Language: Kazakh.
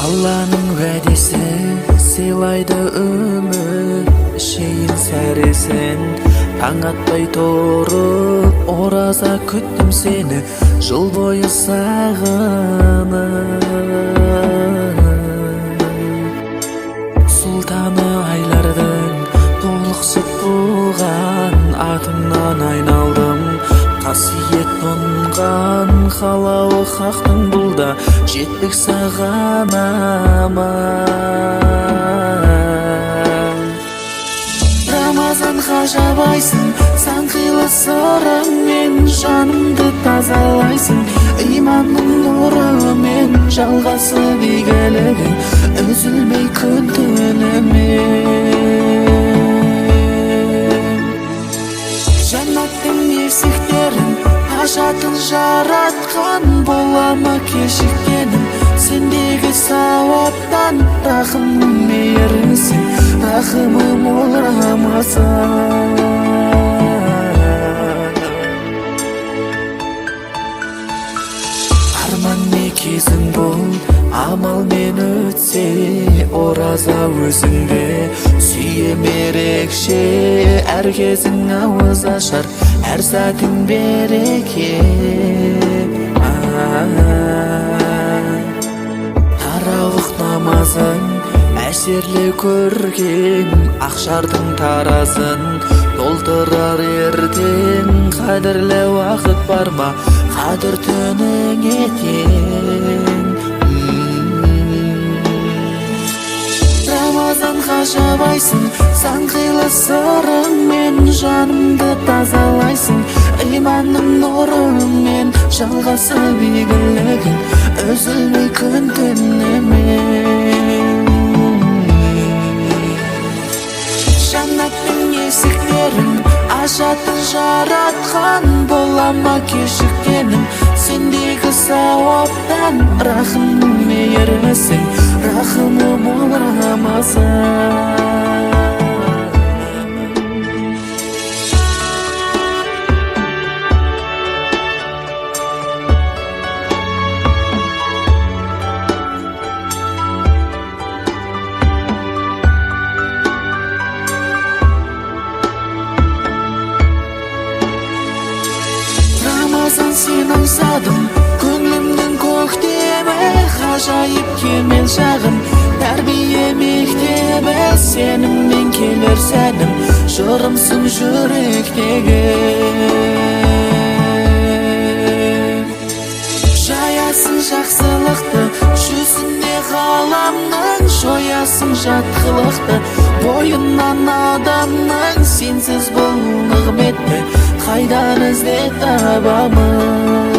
Алланың вәдесі сыйлайды өмір, шейін сәресін таң атпай тұрып, ораза күттім сені жыл бойы сағынып. Сұлтаны айлардың толықсып туған, атыңнан айналдым қасиет тұнған, қалауы хақтың бұл да жетпек саған аман. Рамазан ғажабайсың, сан қилы сырыңмен жанымды тазалайсың, иманның нұрымен жалғасып игілігің үзілмей күн түнімен. Жаннаттың есіктерін ашатын жаратқан, бола ма кешіккенім сендегі сауаптан? Рахымның мейірісің, рахымы мол Рамазан. Арман некесің бұл, амалмен өтсе ораза өзіңде, сүйем ерекше әр кезің ауыз ашар, әр сәтің береке. Тарауық намазың әсерлі көрген, ақшардың таразын толтырар ертең. Қадірлі уақыт бар ма, қадір түнің етең. Рамазан ғажабайсың, сан қилы сырыңмен жанымды тазалайсың, иманның нұрымен жалғасып игілігің үзілмей күн түнімен. Жаннаттың есіктерін ашатын жаратқан, бола ма кешіккенім сендегі сауаптан? Рахымның мейірісің, рахымы мол Рамазан. Рамазан сен аңсадым, көңлімнің көктемі, ғажайып кемел шағым, тәрбие мектебі, сеніммен келер сәнім, жырымсың жүректегі. Жаясың жақсылықты жүзіне ғаламның, жоясың жат қылықты бойынан адамның. Сенсіз бұл нығметті қайдан іздеп табамын?